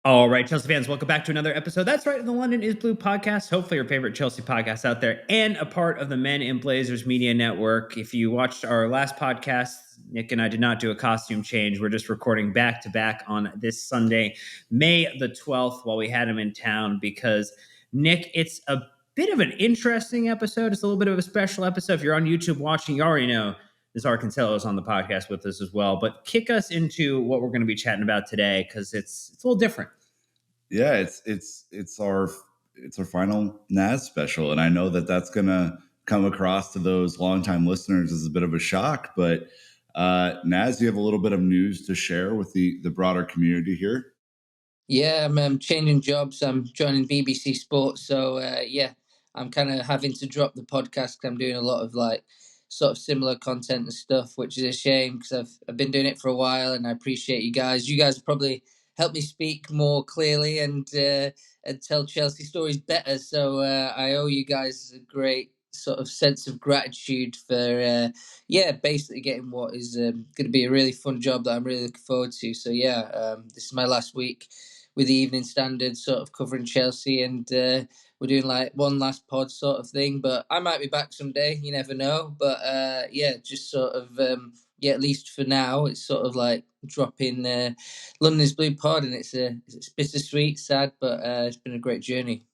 All right, Chelsea fans, welcome back to another episode. That's right, the London is Blue podcast. Hopefully, your favorite Chelsea podcast out there, and a part of the Men in Blazers Media Network. If you watched our last podcast, Nick and I did not do a costume change. We're just recording back to back on this Sunday, May the 12th, while we had him in town because, Nick, it's a bit of an interesting episode. It's a little bit of a special episode. If you're on YouTube watching, you already know Nizaar Kinsella is on the podcast with us as well. But kick us into what we're going to be chatting about today because it's a little different. Yeah, it's our final Naz special, and I know that that's gonna come across to those longtime listeners as a bit of a shock. But Naz, you have a little bit of news to share with the broader community here. Yeah, I'm changing jobs. I'm joining BBC Sports, so yeah, I'm kind of having to drop the podcast 'cause I'm doing a lot of like sort of similar content and stuff, which is a shame because I've been doing it for a while, and I appreciate you guys. You guys probably help me speak more clearly and tell Chelsea stories better. So I owe you guys a great sort of sense of gratitude for yeah, basically getting what is going to be a really fun job that I'm really looking forward to. So yeah, this is my last week with the Evening Standard, sort of covering Chelsea, and we're doing like one last pod sort of thing. But I might be back someday. You never know. But yeah, just sort of yeah, at least for now, it's sort of like dropping London's Blue Pod, and it's bittersweet, sad, but it's been a great journey.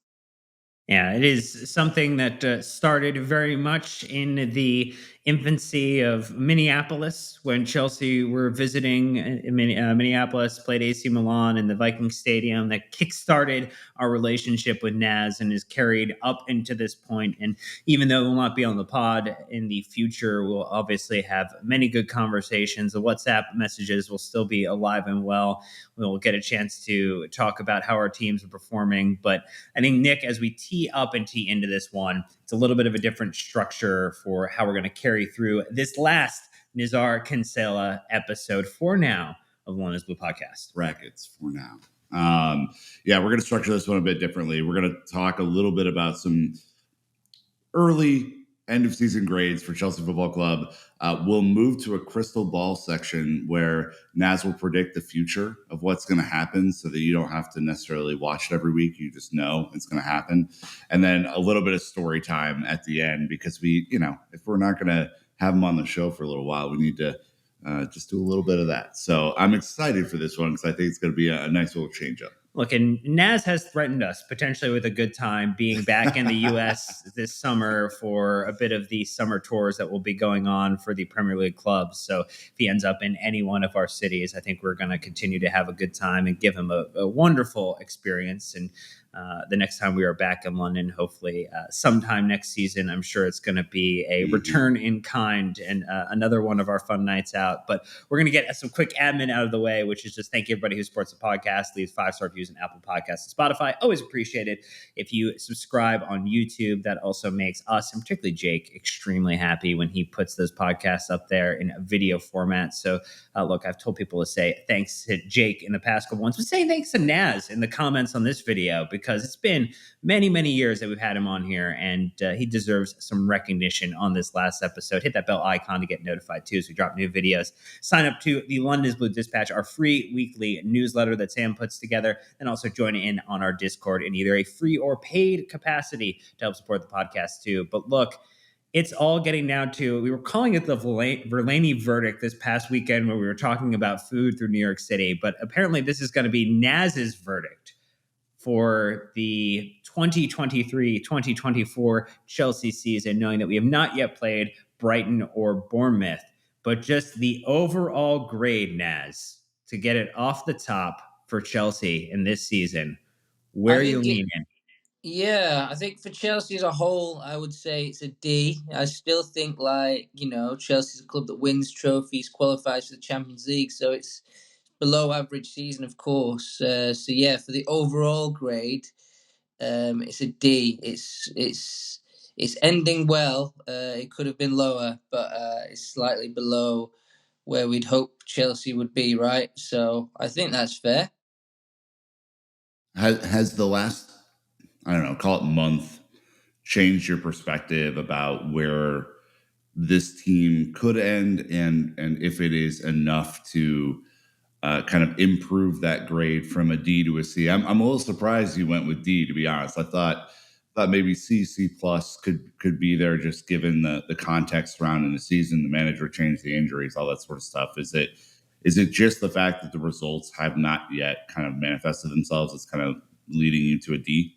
Yeah, it is something that started very much in the infancy of Minneapolis when Chelsea were visiting Minneapolis, played AC Milan in the Viking Stadium. That kickstarted our relationship with Naz and is carried up into this point. And even though we'll not be on the pod in the future, we'll obviously have many good conversations. The WhatsApp messages will still be alive and well. We'll get a chance to talk about how our teams are performing. But I think, Nick, as we tee up and tee into this one, it's a little bit of a different structure for how we're going to carry through this last Nizaar Kinsella episode for now of One is Blue podcast. Brackets for now. Yeah, we're going to structure this one a bit differently. We're going to talk a little bit about some early end of season grades for Chelsea Football Club. We'll move to a crystal ball section where Naz will predict the future of what's going to happen so that you don't have to necessarily watch it every week. You just know it's going to happen. And then a little bit of story time at the end because if we're not going to have him on the show for a little while, we need to just do a little bit of that. So I'm excited for this one because I think it's going to be a nice little change up. Look, and Naz has threatened us potentially with a good time being back in the U.S. this summer for a bit of the summer tours that will be going on for the Premier League clubs. So if he ends up in any one of our cities, I think we're going to continue to have a good time and give him a wonderful experience. And the next time we are back in London, hopefully sometime next season, I'm sure it's going to be a return in kind and another one of our fun nights out. But we're going to get some quick admin out of the way, which is just thank you everybody who supports the podcast, leaves 5-star reviews on Apple Podcasts and Spotify. Always appreciate it. If you subscribe on YouTube, that also makes us, and particularly Jake, extremely happy when he puts those podcasts up there in a video format. So look, I've told people to say thanks to Jake in the past couple ones, but say thanks to Naz in the comments on this video because it's been many, many years that we've had him on here, and he deserves some recognition on this last episode. Hit that bell icon to get notified too as we drop new videos. Sign up to the London is Blue Dispatch, our free weekly newsletter that Sam puts together, and also join in on our Discord in either a free or paid capacity to help support the podcast too. But look, it's all getting down to, we were calling it the Verlaine verdict this past weekend when we were talking about food through New York City, but apparently this is going to be Naz's verdict for the 2023-2024 Chelsea season, knowing that we have not yet played Brighton or Bournemouth, but just the overall grade, Naz, to get it off the top for Chelsea in this season. Where are you leaning? Yeah, I think for Chelsea as a whole, I would say it's a D. I still think, Chelsea's a club that wins trophies, qualifies for the Champions League, so it's below average season, of course. So yeah, for the overall grade, it's a D. It's ending well. It could have been lower, but it's slightly below where we'd hope Chelsea would be, right? So I think that's fair. Has the last, I don't know, call it month, changed your perspective about where this team could end and if it is enough to kind of improve that grade from a D to a C. I'm a little surprised you went with D, to be honest. I thought maybe C plus could be there, just given the context surrounding the season, the manager changed, the injuries, all that sort of stuff. Is it just the fact that the results have not yet kind of manifested themselves? It's kind of leading you to a D.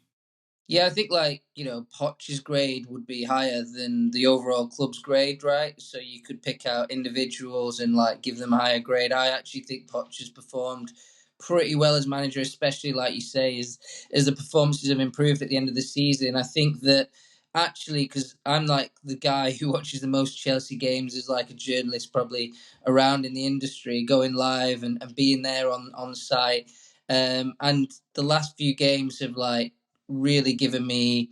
Yeah, I think Poch's grade would be higher than the overall club's grade, right? So you could pick out individuals and give them a higher grade. I actually think Poch has performed pretty well as manager, especially like you say, as the performances have improved at the end of the season. I think that actually, because I'm like the guy who watches the most Chelsea games as like a journalist probably around in the industry, going live and being there on site. And the last few games have really given me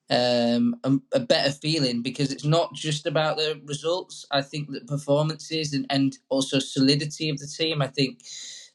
a better feeling, because it's not just about the results. I think that performances and also solidity of the team, I think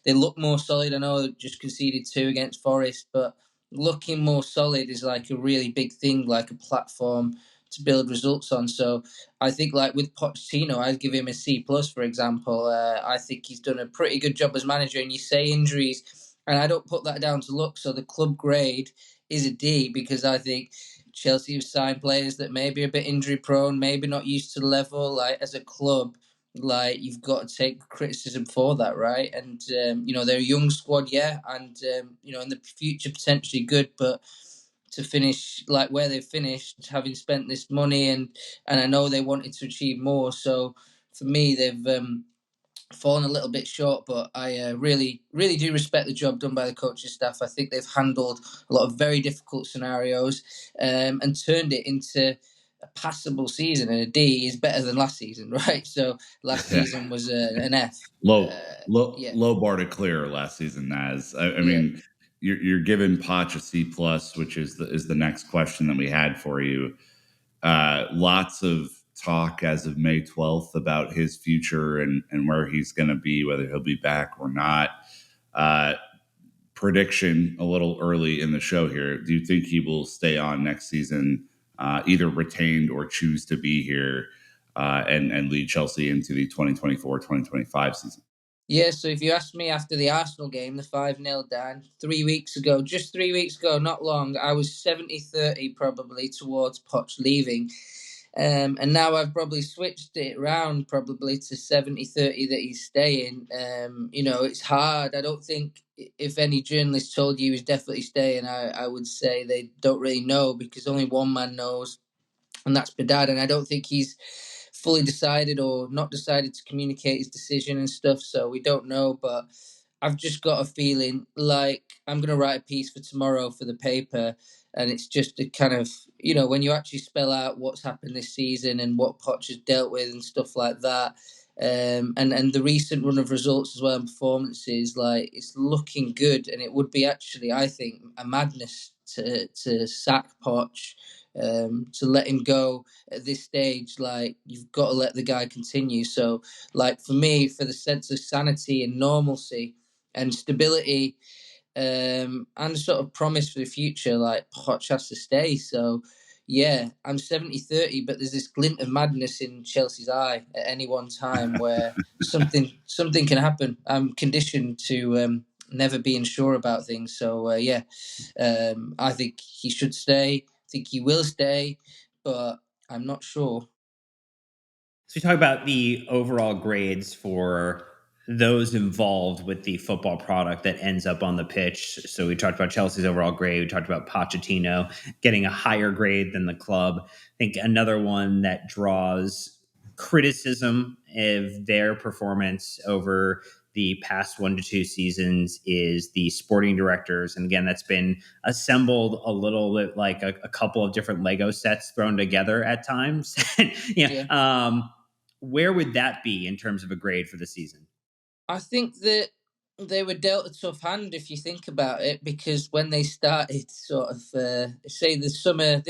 they look more solid. I know they just conceded 2 against Forest, but looking more solid is like a really big thing, like a platform to build results on. So I think with Pochettino, I'd give him a C plus, for example. I think he's done a pretty good job as manager. And you say injuries, and I don't put that down to luck. So the club grade is a D, because I think Chelsea have signed players that maybe are a bit injury prone, maybe not used to the level. As a club, you've got to take criticism for that, right? And they're a young squad, yeah, and in the future potentially good, but to finish where they've finished, having spent this money, and I know they wanted to achieve more. So for me, they've fallen a little bit short, but I really, really do respect the job done by the coaching staff. I think they've handled a lot of very difficult scenarios and turned it into a passable season. And a D is better than last season, right? So last season was an F. Yeah. Low bar to clear last season, Naz. I Yeah. mean, you're giving Poch a C plus, which is the next question that we had for you. Lots of talk as of May 12th about his future and where he's going to be, whether he'll be back or not. Prediction a little early in the show here. Do you think he will stay on next season, either retained or choose to be here and lead Chelsea into the 2024-2025 season? Yeah, so if you asked me after the Arsenal game, the 5-0 down, 3 weeks ago, just 3 weeks ago, not long, I was 70-30 probably towards Poch leaving. And now I've probably switched it around probably to 70-30 that he's staying. It's hard. I don't think if any journalist told you he's definitely staying, I would say they don't really know, because only one man knows, and that's Bedard. And I don't think he's fully decided or not decided to communicate his decision and stuff. So we don't know, but I've just got a feeling like I'm going to write a piece for tomorrow for the paper. And it's just a kind of, when you actually spell out what's happened this season and what Poch has dealt with and stuff like that. And the recent run of results as well and performances, it's looking good. And it would be actually, I think, a madness to sack Poch, to let him go at this stage. You've got to let the guy continue. So for me, for the sense of sanity and normalcy and stability, and sort of promise for the future, Poch has to stay. So yeah, I'm 70-30, but there's this glint of madness in Chelsea's eye at any one time where something can happen. I'm conditioned to never being sure about things. So I think he should stay. I think he will stay, but I'm not sure. So we talk about the overall grades for those involved with the football product that ends up on the pitch. So we talked about Chelsea's overall grade. We talked about Pochettino getting a higher grade than the club. I think another one that draws criticism of their performance over the past 1 to 2 seasons is the sporting directors. And again, that's been assembled a little bit like a couple of different Lego sets thrown together at times. Where would that be in terms of a grade for the season? I think that they were dealt a tough hand, if you think about it, because when they started, sort of, say the summer,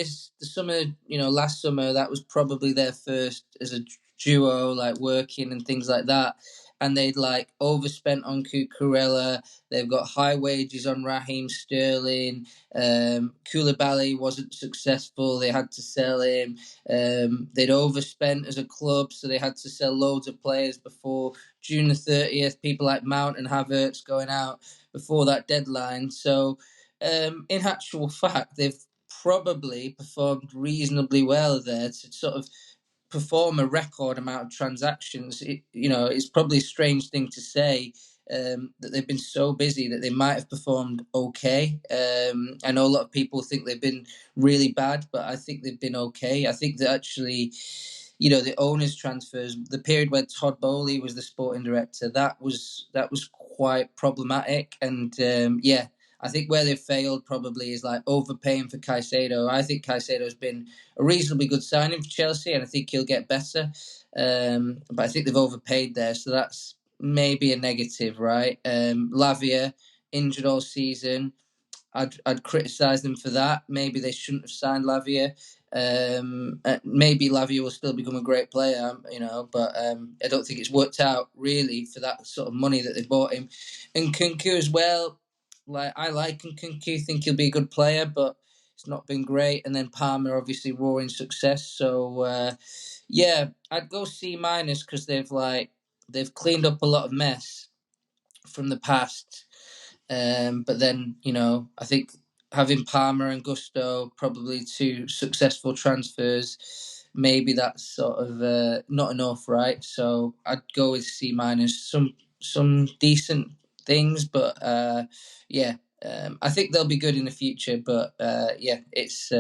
last summer, that was probably their first as a duo, working and things like that. and they'd like overspent on Cucurella. They've got high wages on Raheem Sterling. Koulibaly wasn't successful. They had to sell him. They'd overspent as a club, so they had to sell loads of players before June the 30th. People like Mount and Havertz going out before that deadline. So, in actual fact, they've probably performed reasonably well there to sort of perform a record amount of transactions. It's probably a strange thing to say, that they've been so busy that they might have performed okay. I know a lot of people think they've been really bad, but I think they've been okay. I think that actually, the owners' transfers, the period where Todd Bowley was the sporting director, that was quite problematic. And I think where they've failed probably is like overpaying for Caicedo. I think Caicedo's been a reasonably good signing for Chelsea, and I think he'll get better. But I think they've overpaid there, so that's maybe a negative, right? Lavia injured all season. I'd criticise them for that. Maybe they shouldn't have signed Lavia. Maybe Lavia will still become a great player, but I don't think it's worked out really for that sort of money that they bought him. And Nkunku as well. I like Nkunku, think he'll be a good player, but it's not been great. And then Palmer, obviously, roaring success. So I'd go C minus because they've cleaned up a lot of mess from the past. But then, I think having Palmer and Gusto, probably two successful transfers, maybe that's sort of not enough, right? So I'd go with C minus. Some decent things, but I think they'll be good in the future. But it's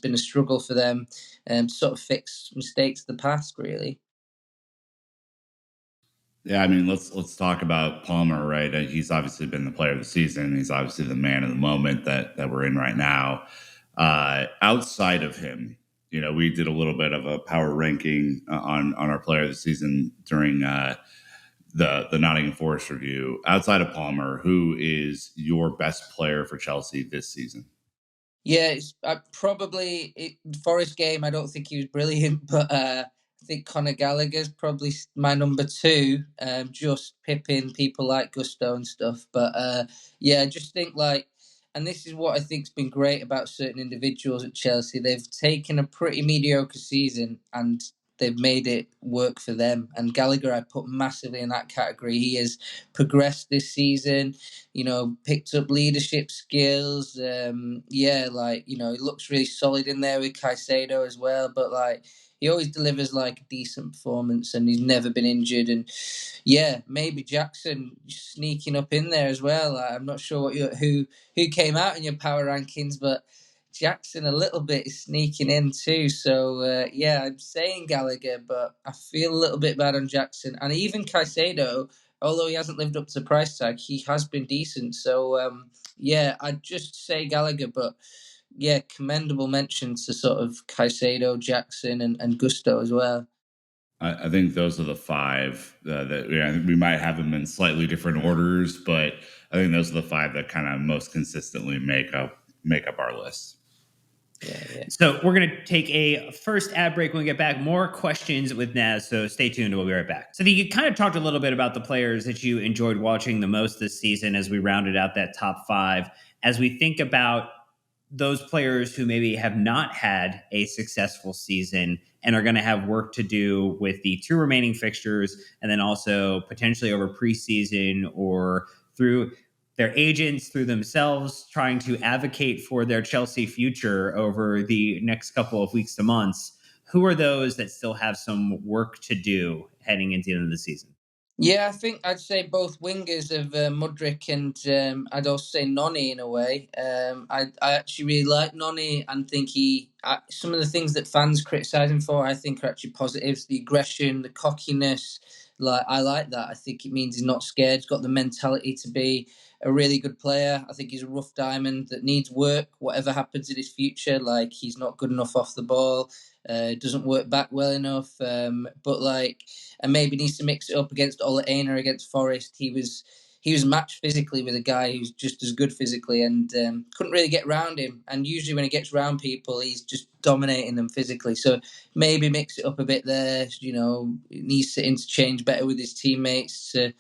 been a struggle for them to sort of fix mistakes of the past, really. Yeah, I mean, let's talk about Palmer, right? He's obviously been the player of the season. He's obviously the man of the moment that we're in right now. Outside of him, we did a little bit of a power ranking on our player of the season during the Nottingham Forest review. Outside of Palmer, who is your best player for Chelsea this season? Yeah, it's probably Forest game. I don't think he was brilliant, but I think Conor Gallagher's probably my number two. Just pipping people like Gusto and stuff. But I just think and this is what I think's been great about certain individuals at Chelsea. They've taken a pretty mediocre season and they've made it work for them. And Gallagher, I put massively in that category. He has progressed this season, picked up leadership skills. He looks really solid in there with Caicedo as well. But he always delivers a decent performance, and he's never been injured. And maybe Jackson sneaking up in there as well. I'm not sure who came out in your power rankings, but Jackson a little bit is sneaking in too. So I'm saying Gallagher, but I feel a little bit bad on Jackson. And even Caicedo, although he hasn't lived up to the price tag, he has been decent. So I'd just say Gallagher, but commendable mention to sort of Caicedo, Jackson, and Gusto as well. I think those are the five that I think we might have them in slightly different orders, but I think those are the five that kind of most consistently make up our list. Yeah. So we're going to take a first ad break. When we get back, more questions with Naz. So stay tuned. We'll be right back. So you kind of talked a little bit about the players that you enjoyed watching the most this season as we rounded out that top five. As we think about those players who maybe have not had a successful season and are going to have work to do with the two remaining fixtures, and then also potentially over preseason or through their agents, through themselves, trying to advocate for their Chelsea future over the next couple of weeks to months. Who are those that still have some work to do heading into the end of the season? Yeah, I think I'd say both wingers of Mudryk and I'd also say Noni in a way. I actually really like Noni and think some of the things that fans criticise him for, I think are actually positives. The aggression, the cockiness, I like that. I think it means he's not scared. He's got the mentality to be a really good player. I think he's a rough diamond that needs work, whatever happens in his future. He's not good enough off the ball. Doesn't work back well enough. And maybe needs to mix it up against Ole Einar against Forest. He was he was matched physically with a guy who's just as good physically, and couldn't really get around him. And usually when he gets around people, he's just dominating them physically. So maybe mix it up a bit there. You know, he needs to interchange better with his teammates to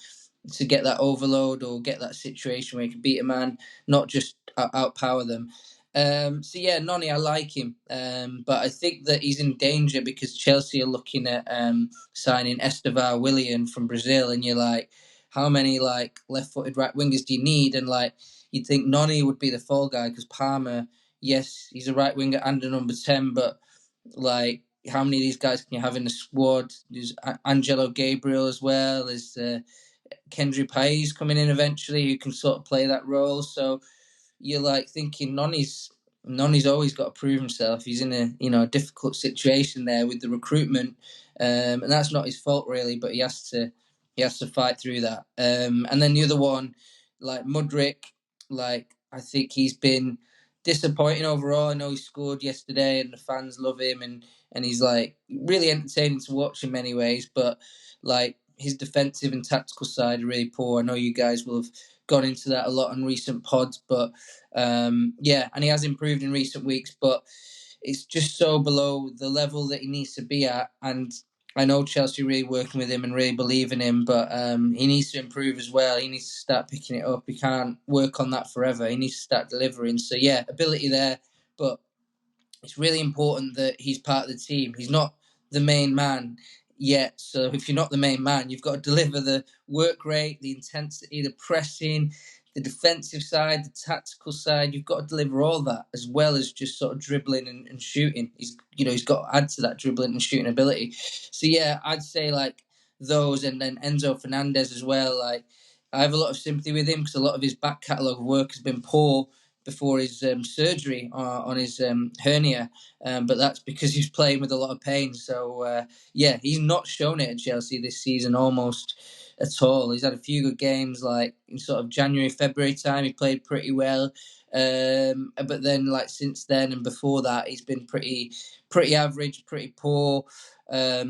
get that overload or get that situation where he can beat a man, not just outpower them. So yeah, Noni, I like him, but I think that he's in danger because Chelsea are looking at signing Estevar Willian from Brazil, and you're like, how many like left-footed right wingers do you need? And like, you'd think Noni would be the fall guy because Palmer, yes, he's a right winger and a number 10, but like, how many of these guys can you have in the squad? There's Angelo Gabriel as well. There's Kendry Paes coming in eventually who can sort of play that role. So you're like thinking Noni's always got to prove himself. He's in a difficult situation there with the recruitment, and that's not his fault really. But he has to fight through that. And then the other one, like Mudryk, like I think he's been disappointing overall. I know he scored yesterday, and the fans love him, and he's like really entertaining to watch in many ways. But like his defensive and tactical side are really poor. I know you guys will have gone into that a lot on recent pods, but and he has improved in recent weeks, but it's just so below the level that he needs to be at. And I know Chelsea are really working with him and really believe in him, but he needs to improve as well. He needs to start picking it up. He can't work on that forever. He needs to start delivering. So yeah, ability there, but it's really important that he's part of the team. He's not the main man yet. So if you're not the main man, you've got to deliver the work rate, the intensity, the pressing, the defensive side, the tactical side. You've got to deliver all that as well as just sort of dribbling and shooting. He's got to add to that dribbling and shooting ability. So yeah, I'd say like those, and then Enzo Fernandez as well. Like I have a lot of sympathy with him because a lot of his back catalogue of work has been poor before his surgery on his hernia, but that's because he's playing with a lot of pain. So yeah, he's not shown it at Chelsea this season almost at all. He's had a few good games, like in sort of January, February time. He played pretty well, but then like since then and before that, he's been pretty average, pretty poor. I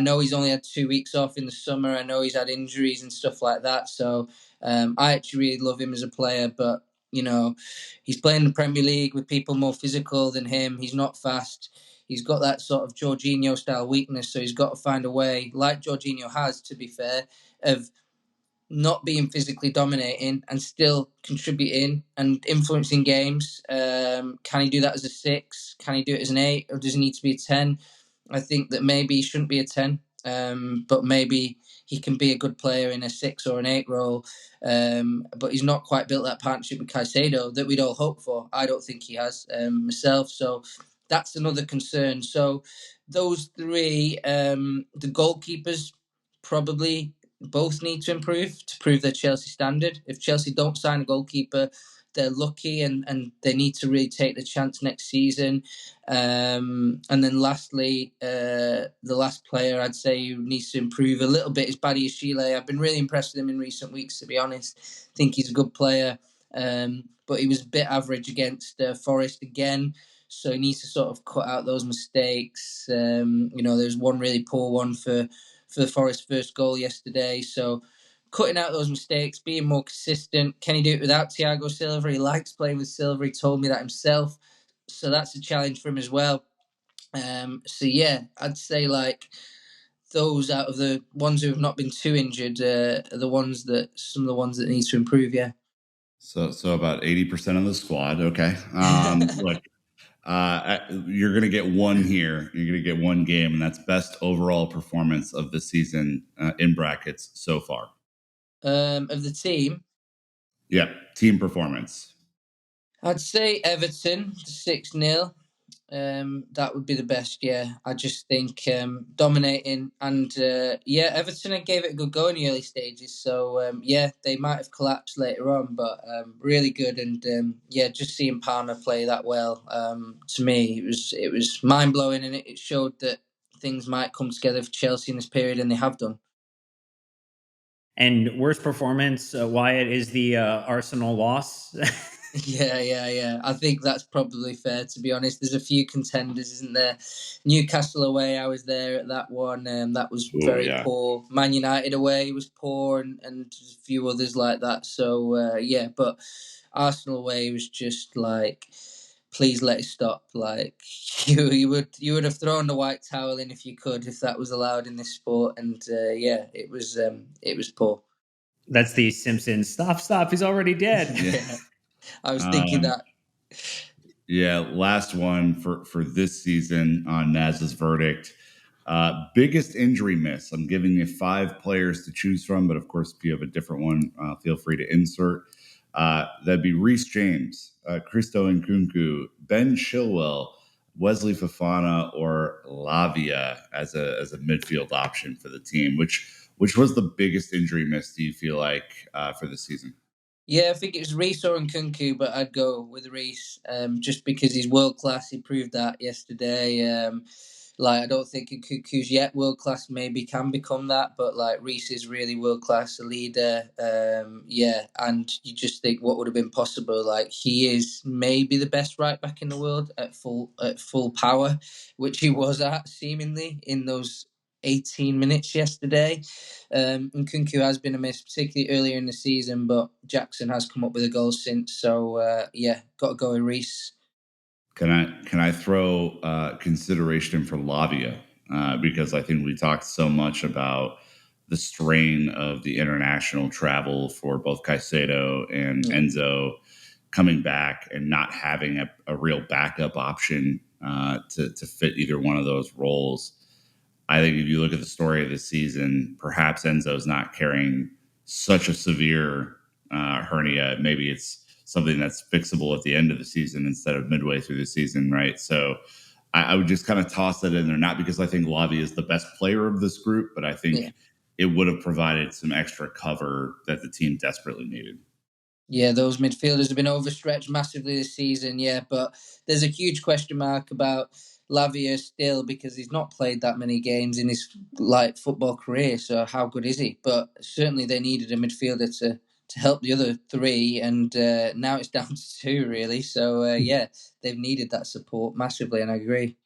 know he's only had 2 weeks off in the summer. I know he's had injuries and stuff like that. So I actually really love him as a player, but he's playing the Premier League with people more physical than him. He's not fast. He's got that sort of Jorginho style weakness, so he's got to find a way, like Jorginho has, to be fair, of not being physically dominating and still contributing and influencing games. Can he do that as a 6? Can he do it as an 8? Or does he need to be a 10? I think that maybe he shouldn't be a 10, but maybe he can be a good player in a 6 or an 8 role. But he's not quite built that partnership with Caicedo that we'd all hope for. I don't think he has myself. So that's another concern. So those three, the goalkeepers probably both need to improve to prove their Chelsea standard. If Chelsea don't sign a goalkeeper, they're lucky and they need to really take the chance next season. And then lastly, the last player I'd say who needs to improve a little bit is Badiashile. I've been really impressed with him in recent weeks, to be honest. I think he's a good player, but he was a bit average against Forest again. So he needs to sort of cut out those mistakes. There's one really poor one for the Forest first goal yesterday. So cutting out those mistakes, being more consistent. Can he do it without Thiago Silva? He likes playing with Silva. He told me that himself. So that's a challenge for him as well. So yeah, I'd say like those out of the ones who have not been too injured are some of the ones that need to improve. Yeah. So about 80% of the squad. Okay. Look, you're going to get one here. You're going to get one game, and that's best overall performance of the season in brackets so far. Of the team? Yeah, team performance. I'd say Everton 6-0. That would be the best. Yeah, I just think dominating and Everton gave it a good go in the early stages. So they might have collapsed later on, but really good. And just seeing Palmer play that well, to me it was mind blowing, and it showed that things might come together for Chelsea in this period, and they have done. And worst performance, Wyatt, is the Arsenal loss. Yeah. I think that's probably fair, to be honest. There's a few contenders, isn't there? Newcastle away, I was there at that one. That was Oh very yeah. poor. Man United away was poor, and a few others like that. So, yeah, but Arsenal away was just like, please let it stop. Like, you would have thrown the white towel in if you could, if that was allowed in this sport. And yeah, it was poor. That's the Simpsons. Stop! He's already dead. Yeah, I was thinking that. Yeah, last one for this season on Naz's verdict. Biggest injury miss. I'm giving you 5 players to choose from, but of course, if you have a different one, feel free to insert. That'd be Reece James, Christo Nkunku, Ben Chilwell, Wesley Fofana, or Lavia as a midfield option for the team. Which was the biggest injury miss, do you feel like, for the season? Yeah, I think it was Reece or Nkunku, but I'd go with Reece just because he's world class. He proved that yesterday. Like, I don't think Nkunku's yet world class. Maybe can become that, but like Reece is really world class, a leader. Yeah, and you just think what would have been possible. Like, he is maybe the best right back in the world at full power, which he was at seemingly in those 18 minutes yesterday. Nkunku has been a miss, particularly earlier in the season, but Jackson has come up with a goal since. So yeah, got to go with Reece. Can I throw consideration for Lavia, because I think we talked so much about the strain of the international travel for both Caicedo and Enzo coming back and not having a real backup option to fit either one of those roles. I think if you look at the story of the season, perhaps Enzo's not carrying such a severe hernia. Maybe it's something that's fixable at the end of the season instead of midway through the season, right? So I would just kind of toss that in there, not because I think Lavi is the best player of this group, but I think it would have provided some extra cover that the team desperately needed. Yeah, those midfielders have been overstretched massively this season. Yeah, but there's a huge question mark about Lavia still because he's not played that many games in his like football career. So how good is he? But certainly they needed a midfielder to help the other 3, and now it's down to 2 really. So yeah, they've needed that support massively, and I agree.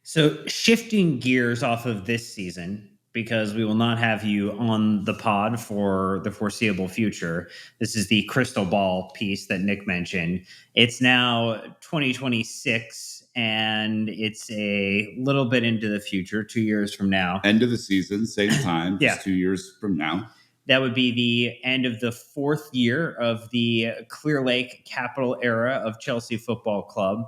So shifting gears off of this season, because we will not have you on the pod for the foreseeable future. This is the crystal ball piece that Nick mentioned. It's now 2026, and it's a little bit into the future, 2 years from now. End of the season, same time, just 2 years from now. That would be the end of the 4th year of the Clear Lake Capital era of Chelsea Football Club.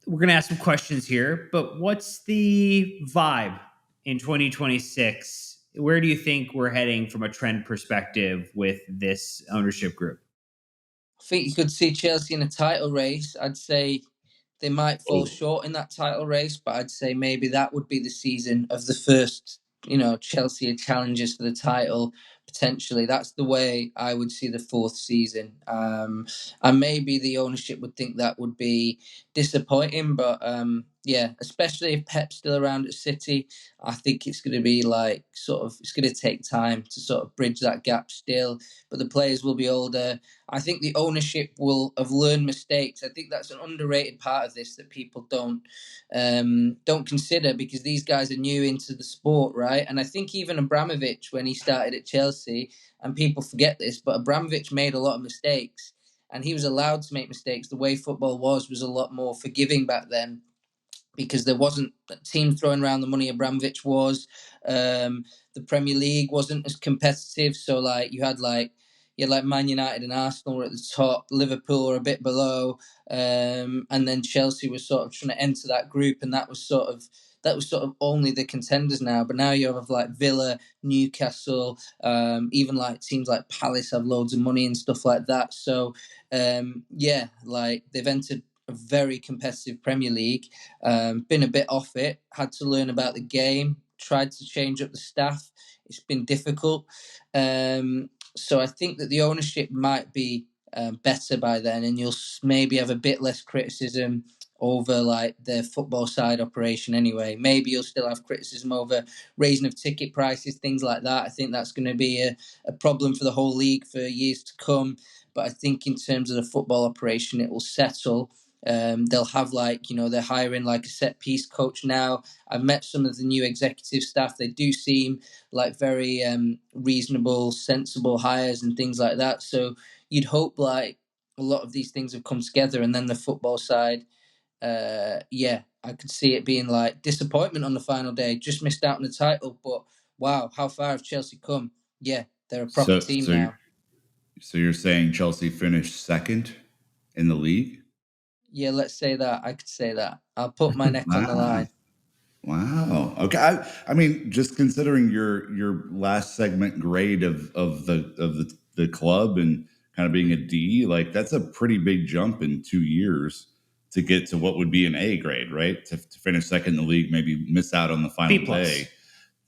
We're going to ask some questions here, but what's the vibe in 2026? Where do you think we're heading from a trend perspective with this ownership group? I think you could see Chelsea in a title race. I'd say they might fall short in that title race, but I'd say maybe that would be the season of the first, Chelsea challengers for the title. Potentially, that's the way I would see the 4th season. And maybe the ownership would think that would be disappointing, but yeah, especially if Pep's still around at City, I think it's going to be like it's going to take time to sort of bridge that gap still. But the players will be older. I think the ownership will have learned mistakes. I think that's an underrated part of this that people don't consider because these guys are new into the sport, right? And I think even Abramovich, when he started at Chelsea, and people forget this, but Abramovich made a lot of mistakes, and he was allowed to make mistakes. The way football was a lot more forgiving back then, because there wasn't a team throwing around the money Abramovich was. The Premier League wasn't as competitive, so you had Man United and Arsenal were at the top, Liverpool were a bit below, and then Chelsea was sort of trying to enter that group, and that was sort of only the contenders now. But now you have Villa, Newcastle, even teams like Palace have loads of money and stuff like that. So yeah, they've entered a very competitive Premier League, been a bit off it, had to learn about the game, tried to change up the staff. It's been difficult. So I think that the ownership might be better by then, and you'll maybe have a bit less criticism over their football side operation anyway. Maybe you'll still have criticism over raising of ticket prices, things like that. I think that's going to be a problem for the whole league for years to come. But I think in terms of the football operation, it will settle. They'll have they're hiring like a set piece coach now. I've met some of the new executive staff. They do seem like very reasonable, sensible hires and things like that. So you'd hope like a lot of these things have come together, and then the football side, I could see it being like disappointment on the final day. Just missed out on the title, but wow, how far have Chelsea come? Yeah, they're a proper team now. So you're saying Chelsea finished second in the league? Yeah, let's say that. I could say that. I'll put my neck on the line. Wow. Okay. I mean, just considering your last segment grade of the club and kind of being a D, like that's a pretty big jump in 2 years to get to what would be an A grade, right? To finish second in the league, maybe miss out on the final B plus. day.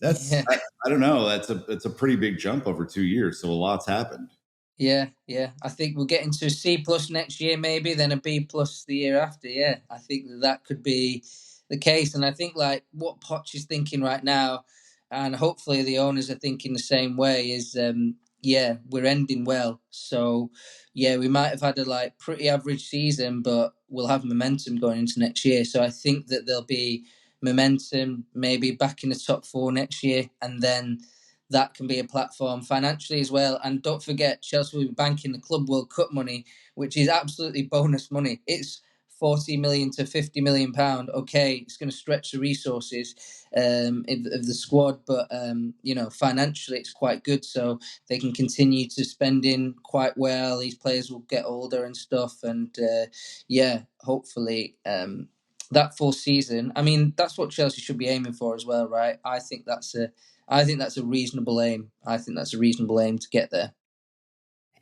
That's I don't know. That's a pretty big jump over 2 years. So a lot's happened. Yeah. I think we'll get into a C plus next year, maybe, then a B plus the year after. Yeah, I think that could be the case. And I think like what Poch is thinking right now, and hopefully the owners are thinking the same way, is we're ending well. So yeah, we might have had a like pretty average season, but we'll have momentum going into next year. So I think that there'll be momentum, maybe back in the top 4 next year, and then that can be a platform financially as well. And don't forget, Chelsea will be banking the Club World Cup money, which is absolutely bonus money. It's 40 million to 50 million pound. Okay, it's going to stretch the resources of the squad, but financially it's quite good. So they can continue to spend in quite well. These players will get older and stuff, and hopefully. That full season. I mean, that's what Chelsea should be aiming for as well, right? I think that's a reasonable aim. I think that's a reasonable aim to get there.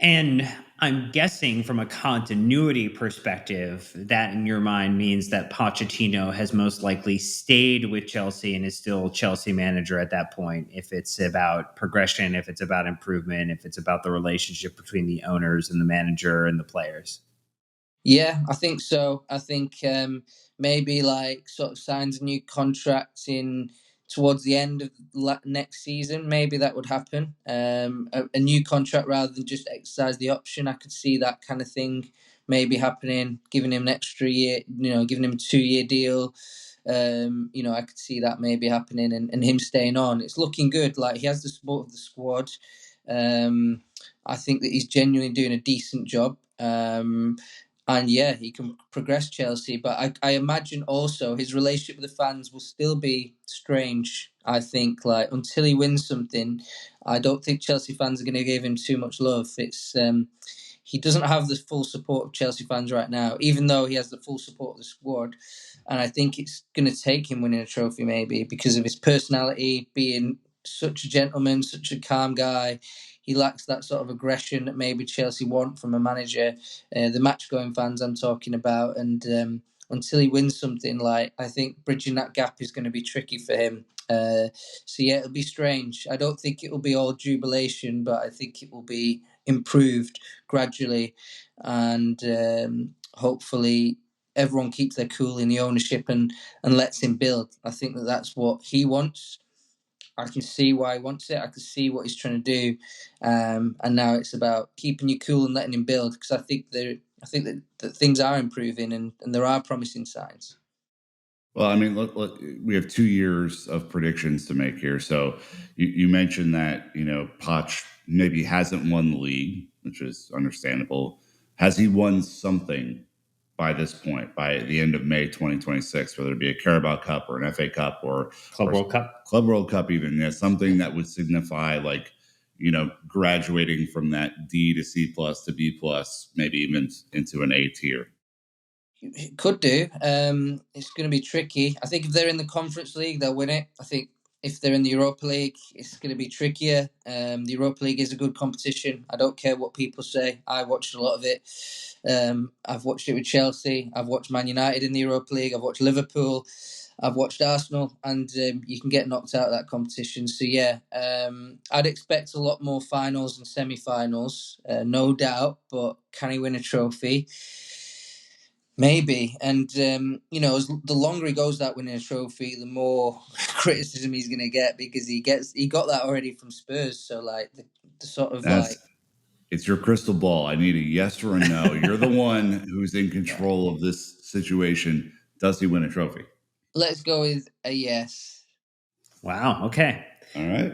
And I'm guessing from a continuity perspective, that in your mind means that Pochettino has most likely stayed with Chelsea and is still Chelsea manager at that point. If it's about progression, if it's about improvement, if it's about the relationship between the owners and the manager and the players. Yeah, I think so. I think maybe like sort of signs a new contract in towards the end of next season. Maybe that would happen. A new contract rather than just exercise the option. I could see that kind of thing maybe happening. Giving him an extra year, giving him a 2-year deal. I could see that maybe happening and him staying on. It's looking good. Like he has the support of the squad. I think that he's genuinely doing a decent job. And yeah, he can progress Chelsea. But I imagine also his relationship with the fans will still be strange. I think like until he wins something, I don't think Chelsea fans are going to give him too much love. It's he doesn't have the full support of Chelsea fans right now, even though he has the full support of the squad. And I think it's going to take him winning a trophy maybe because of his personality, being such a gentleman, such a calm guy. He lacks that sort of aggression that maybe Chelsea want from a manager. The match-going fans I'm talking about, and until he wins something, like I think bridging that gap is going to be tricky for him. So yeah, it'll be strange. I don't think it will be all jubilation, but I think it will be improved gradually, and hopefully everyone keeps their cool in the ownership and lets him build. I think that that's what he wants. I can see why he wants it. I can see what he's trying to do, and now it's about keeping you cool and letting him build. Because I think that things are improving and there are promising signs. Well, I mean, look, we have 2 years of predictions to make here. So you mentioned that, Poch maybe hasn't won the league, which is understandable. Has he won something by this point, by the end of May 2026, whether it be a Carabao Cup or an FA Cup or World Cup? Club World Cup even, something that would signify like, graduating from that D to C plus to B plus, maybe even into an A tier. Could do. It's going to be tricky. I think if they're in the Conference League, they'll win it. I think if they're in the Europa League, it's going to be trickier. The Europa League is a good competition. I don't care what people say. I watched a lot of it. I've watched it with Chelsea. I've watched Man United in the Europa League. I've watched Liverpool. I've watched Arsenal, and you can get knocked out of that competition. So yeah, I'd expect a lot more finals and semi-finals, no doubt. But can he win a trophy? Maybe, and as the longer he goes without winning a trophy, the more criticism he's going to get because he got that already from Spurs. So like the sort of That's, like It's your crystal ball. I need a yes or a no. You're the one who's in control of this situation. Does he win a trophy? Let's go with a yes. Wow. Okay. All right.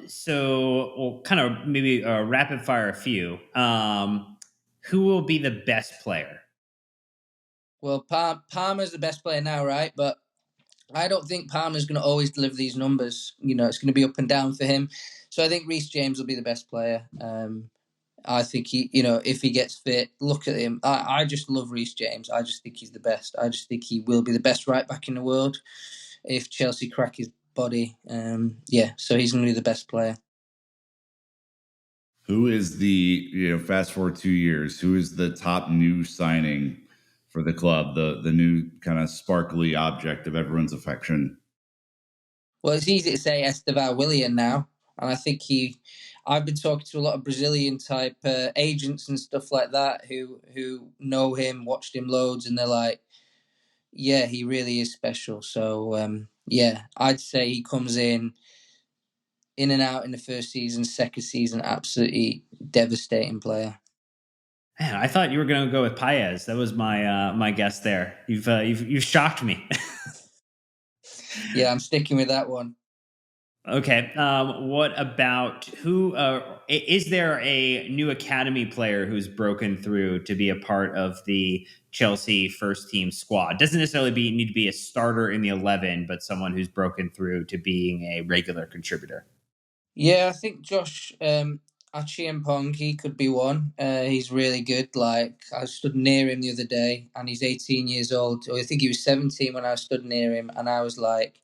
So we'll kind of maybe rapid fire a few. Who will be the best player? Well, Palmer's the best player now, right? But I don't think Palmer's going to always deliver these numbers. It's going to be up and down for him. So I think Reece James will be the best player. I think if he gets fit, look at him. I just love Reece James. I just think he's the best. I just think he will be the best right back in the world if Chelsea crack his body. So he's going to be the best player. Who is fast forward 2 years, who is the top new signing for the club, the new kind of sparkly object of everyone's affection? Well, it's easy to say Estevan Willian now. And I think I've been talking to a lot of Brazilian type agents and stuff like that who know him, watched him loads, and they're like, yeah, he really is special. So, I'd say he comes in and out in the first season, second season, absolutely devastating player. Man, I thought you were going to go with Paez. That was my guess there. You've shocked me. Yeah, I'm sticking with that one. Okay. What about who? Is there a new academy player who's broken through to be a part of the Chelsea first team squad? Doesn't necessarily need to be a starter in the 11, but someone who's broken through to being a regular contributor. Yeah, I think Josh Achiampong, he could be one. He's really good. Like, I stood near him the other day, and he's 18 years old. Or I think he was 17 when I stood near him, and I was like,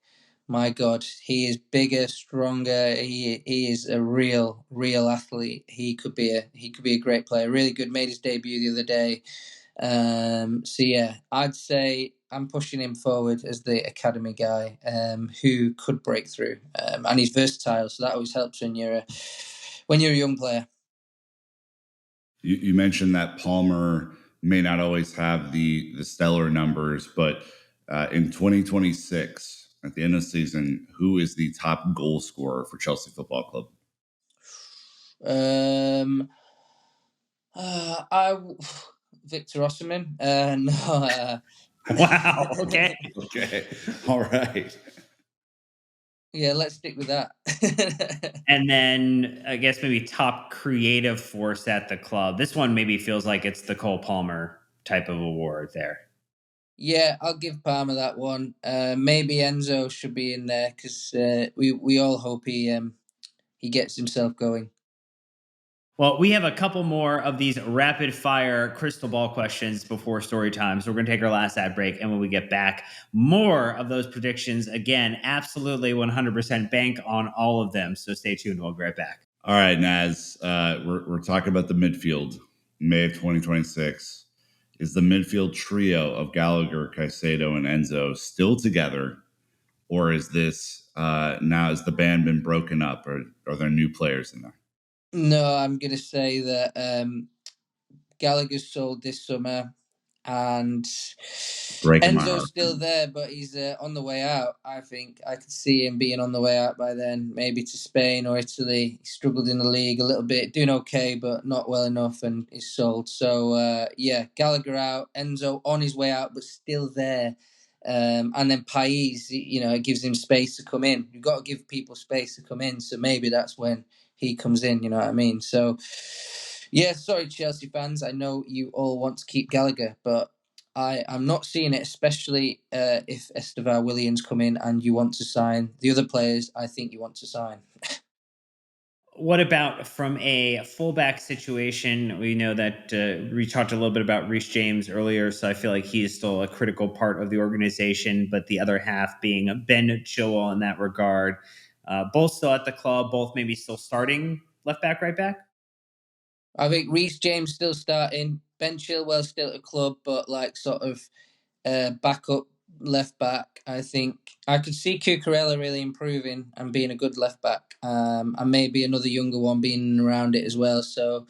my God, he is bigger, stronger. He is a real athlete. He could be a great player. Really good. Made his debut the other day. I'd say I'm pushing him forward as the academy guy who could break through, and he's versatile, so that always helps when you're a young player. You mentioned that Palmer may not always have the stellar numbers, but in 2026, at the end of the season, who is the top goal scorer for Chelsea Football Club? Victor Osimhen. No. Wow. Okay. Okay. All right. Yeah, let's stick with that. And then I guess maybe top creative force at the club. This one maybe feels like it's the Cole Palmer type of award there. Yeah, I'll give Palmer that one. Maybe Enzo should be in there because we all hope he gets himself going. Well, we have a couple more of these rapid fire crystal ball questions before story time. So we're going to take our last ad break. And when we get back, more of those predictions. Again, absolutely 100% bank on all of them. So stay tuned. We'll be right back. All right, Naz. We're talking about the midfield, May of 2026. Is the midfield trio of Gallagher, Caicedo, and Enzo still together? Or is this now has the band been broken up? Or are there new players in there? No, I'm going to say that Gallagher's sold this summer, and Enzo's still there, but he's on the way out. I think I could see him being on the way out by then, maybe to Spain or Italy. He struggled in the league a little bit, doing okay, but not well enough, and is sold. So, Gallagher out, Enzo on his way out, but still there. And then Pais, it gives him space to come in. You've got to give people space to come in, so maybe that's when he comes in, you know what I mean? So, yeah, sorry, Chelsea fans. I know you all want to keep Gallagher, but I'm not seeing it, especially if Estevan Williams come in and you want to sign the other players I think you want to sign. What about from a fullback situation? We know that we talked a little bit about Reece James earlier, so I feel like he is still a critical part of the organization, but the other half being Ben Chilwell in that regard. Both still at the club, both maybe still starting left back, right back? I think Reece James still starting, Ben Chilwell still at the club, but like sort of backup left back. I think I could see Cucurella really improving and being a good left back, and maybe another younger one being around it as well. So,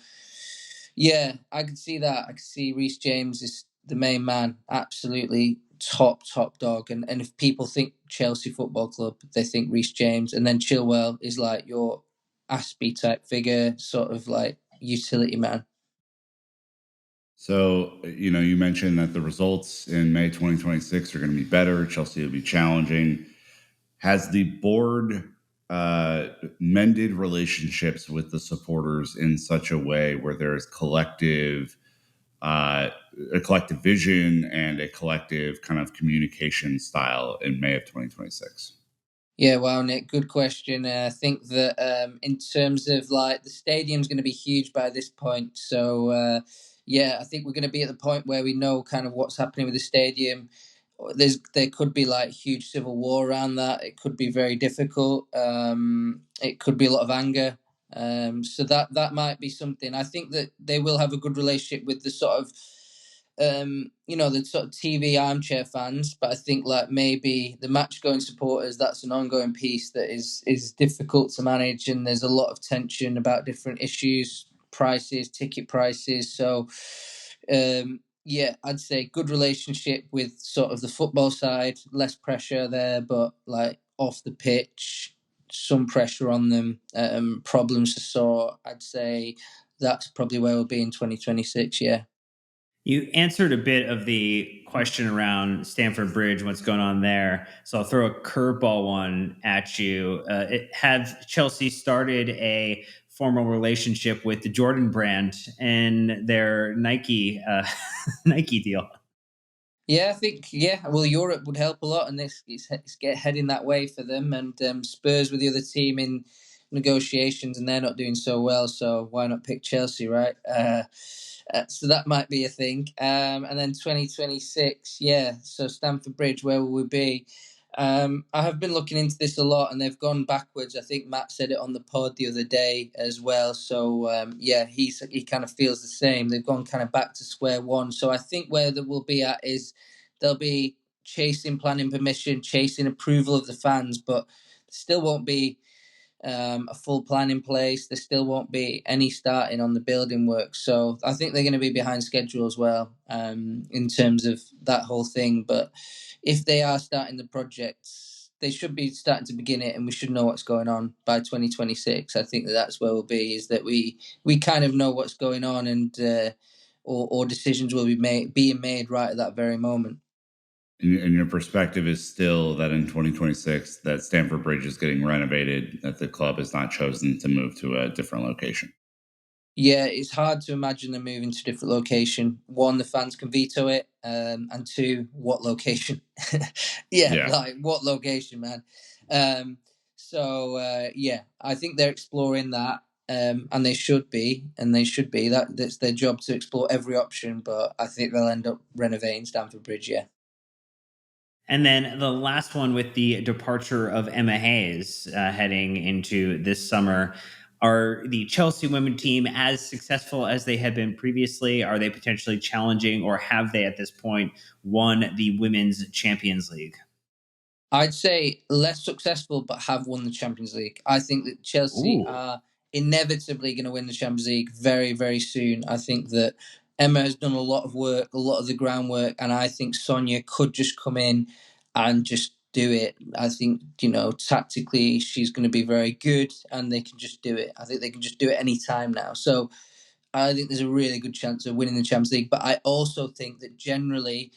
yeah, I could see that. I could see Reece James is the main man, absolutely top dog. And if people think Chelsea Football Club, they think Reece James, and then Chilwell is like your Aspie type figure, sort of like utility man. So, you mentioned that the results in May 2026 are going to be better. Chelsea will be challenging. Has the board mended relationships with the supporters in such a way where there is a collective vision and a collective kind of communication style in May of 2026? Yeah, well, Nick, good question. I think that in terms of like the stadium's going to be huge by this point. So, yeah, I think we're going to be at the point where we know kind of what's happening with the stadium. There could be like huge civil war around that. It could be very difficult. It could be a lot of anger. So that might be something. I think that they will have a good relationship with the sort of the sort of TV armchair fans, but I think like maybe the match going supporters, that's an ongoing piece that is difficult to manage, and there's a lot of tension about different issues, prices, ticket prices. So yeah, I'd say good relationship with sort of the football side, less pressure there, but like off the pitch, some pressure on them, problems to sort. I'd say that's probably where we'll be in 2026. Yeah. You answered a bit of the question around Stamford Bridge, what's going on there. So I'll throw a curveball one at you. Have Chelsea started a formal relationship with the Jordan brand and their Nike Nike deal? Yeah, I think Well, Europe would help a lot, and it's get heading that way for them. And Spurs with the other team in negotiations, and they're not doing so well. So why not pick Chelsea, right? So that might be a thing. And then 2026, yeah. So Stamford Bridge, where will we be? I have been looking into this a lot, and they've gone backwards. I think Matt said it on the pod the other day as well. So yeah, he kind of feels the same. They've gone kind of back to square one. So I think where they will be at is they'll be chasing planning permission, chasing approval of the fans, but still won't be a full plan in place. There still won't be any starting on the building work. So I think they're going to be behind schedule as well in terms of that whole thing. But if they are starting the projects, they should be starting to begin it, and we should know what's going on by 2026. I think that's where we'll be, is that we kind of know what's going on, and or decisions will be being made right at that very moment. And your perspective is still that in 2026 that Stamford Bridge is getting renovated, that the club has not chosen to move to a different location. Yeah, it's hard to imagine them moving to a different location. One, the fans can veto it, and two, what location? Yeah, Yeah. like what location, man? Yeah, I think they're exploring that, and they should be, that's their job to explore every option. But I think they'll end up renovating Stamford Bridge. Yeah. And then the last one, with the departure of Emma Hayes heading into this summer. Are the Chelsea women team as successful as they had been previously? Are they potentially challenging, or have they at this point won the Women's Champions League? I'd say less successful, but have won the Champions League. I think that Chelsea Ooh. are inevitably going to win the Champions League very, very soon. I think that Emma has done a lot of work, a lot of the groundwork, and I think Sonia could just come in and just do it. I think, tactically, she's going to be very good, and they can just do it. I think they can just do it any time now. So I think there's a really good chance of winning the Champions League. But I also think that generally,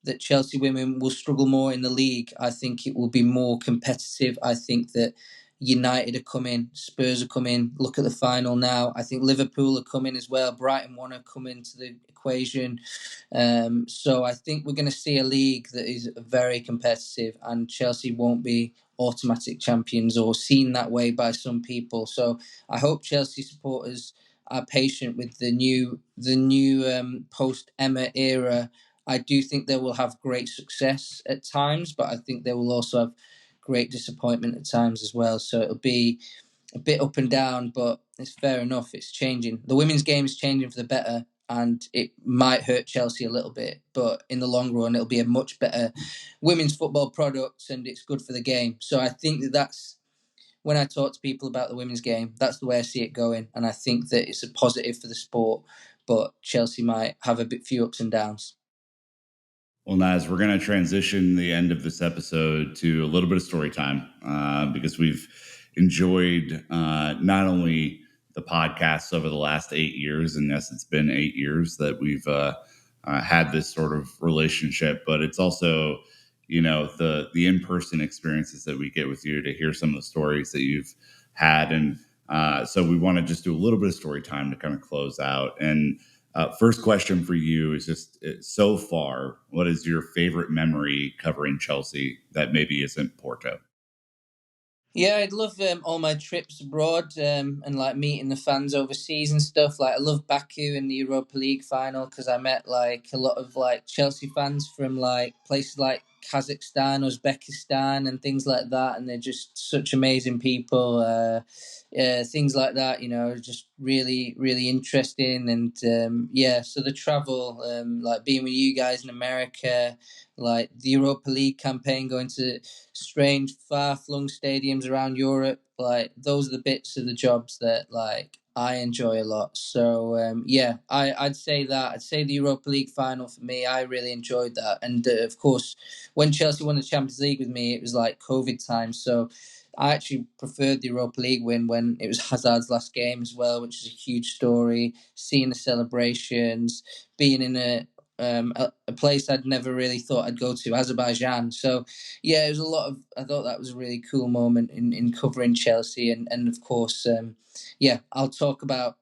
that Chelsea women will struggle more in the league. I think it will be more competitive. I think that United are coming, Spurs are coming. Look at the final now. I think Liverpool are coming as well. Brighton want to come into the equation. So I think we're going to see a league that is very competitive, and Chelsea won't be automatic champions or seen that way by some people. So I hope Chelsea supporters are patient with the new post Emma era. I do think they will have great success at times, but I think they will also have great disappointment at times as well. So it'll be a bit up and down, but it's fair enough. It's changing. The women's game is changing for the better, and it might hurt Chelsea a little bit, but in the long run, it'll be a much better women's football product, and it's good for the game. So I think that that's, when I talk to people about the women's game, that's the way I see it going, and I think that it's a positive for the sport. But Chelsea might have a few ups and downs. Well, Naz, we're going to transition the end of this episode to a little bit of story time because we've enjoyed not only the podcasts over the last 8 years. And yes, it's been 8 years that we've had this sort of relationship, but it's also, the in-person experiences that we get with you to hear some of the stories that you've had. And so we want to just do a little bit of story time to kind of close out. And first question for you is just so far, what is your favorite memory covering Chelsea that maybe isn't Porto? Yeah, I'd love all my trips abroad and like meeting the fans overseas and stuff. Like I love Baku in the Europa League final because I met like a lot of like Chelsea fans from like places like Kazakhstan, Uzbekistan, and things like that, and they're just such amazing people. Things like that, just really, really interesting. And yeah, so the travel, like being with you guys in America, like the Europa League campaign, going to strange, far-flung stadiums around Europe. Like those are the bits of the jobs that like I enjoy a lot. So yeah, I'd say that. I'd say the Europa League final for me. I really enjoyed that, and of course, when Chelsea won the Champions League with me, it was like COVID time. So I actually preferred the Europa League win when it was Hazard's last game as well, which is a huge story. Seeing the celebrations, being in a place I'd never really thought I'd go to, Azerbaijan. So yeah, it was a lot of. I thought that was a really cool moment in covering Chelsea, and of course, yeah, I'll talk about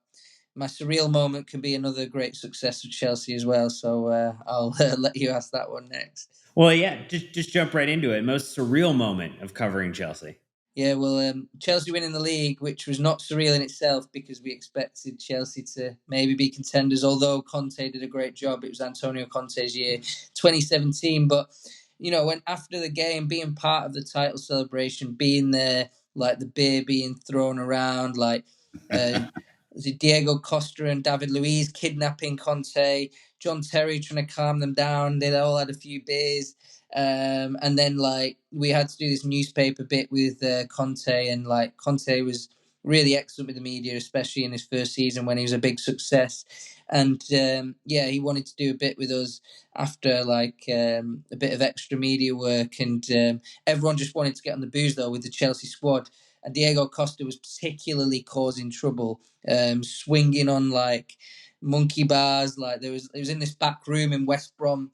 my surreal moment. Can be another great success of Chelsea as well. So I'll let you ask that one next. Well, yeah, just jump right into it. Most surreal moment of covering Chelsea. Yeah, well, Chelsea winning the league, which was not surreal in itself because we expected Chelsea to maybe be contenders. Although Conte did a great job, it was Antonio Conte's year, 2017. But when after the game, being part of the title celebration, being there, like the beer being thrown around, like uh, was it Diego Costa and David Luiz kidnapping Conte, John Terry trying to calm them down. They all had a few beers. And then like we had to do this newspaper bit with Conte, and like Conte was really excellent with the media, especially in his first season when he was a big success. And yeah, he wanted to do a bit with us after like a bit of extra media work, and everyone just wanted to get on the booze though with the Chelsea squad. And Diego Costa was particularly causing trouble, swinging on like monkey bars. Like it was in this back room in West Brom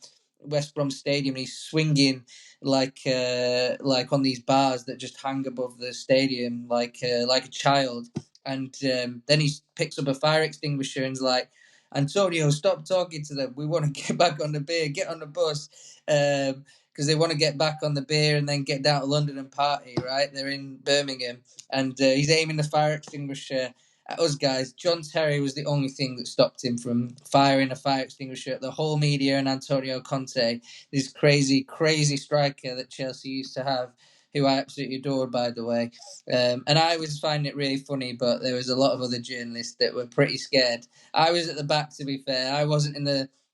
Stadium, and he's swinging like on these bars that just hang above the stadium, like a child. And then he picks up a fire extinguisher and's like, Antonio, stop talking to them. We want to get back on the beer. Get on the bus. Because they want to get back on the beer and then get down to London and party, right? They're in Birmingham. And he's aiming the fire extinguisher at us guys. John Terry was the only thing that stopped him from firing a fire extinguisher at the whole media and Antonio Conte, this crazy, crazy striker that Chelsea used to have, who I absolutely adored, by the way. And I was finding it really funny, but there was a lot of other journalists that were pretty scared. I was at the back, to be fair. I wasn't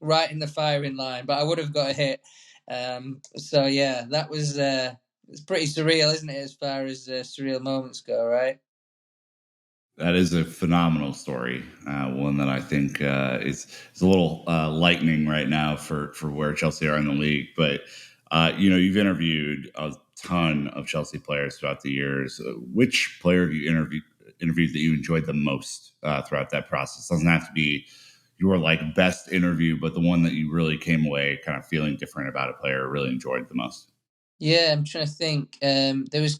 right in the firing line, but I would have got a hit. So yeah, that was it's pretty surreal, isn't it, as far as surreal moments go, right? That is a phenomenal story, one that I think is a little lightning right now for where Chelsea are in the league. But you've interviewed a ton of Chelsea players throughout the years. Which player have you interviewed that you enjoyed the most throughout that process? Doesn't have to be your like best interview, but the one that you really came away kind of feeling different about a player, really enjoyed the most. Yeah, I'm trying to think. There was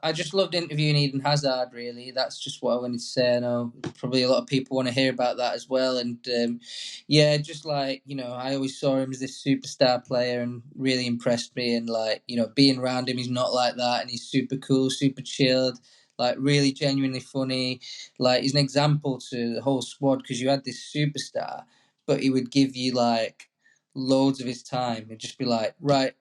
I just loved interviewing Eden Hazard, really. That's just what I wanted to say. I know probably a lot of people want to hear about that as well. And yeah, just like, I always saw him as this superstar player and really impressed me. And like, being around him, he's not like that. And he's super cool, super chilled, like really genuinely funny. Like, he's an example to the whole squad because you had this superstar, but he would give you like loads of his time and just be like, right,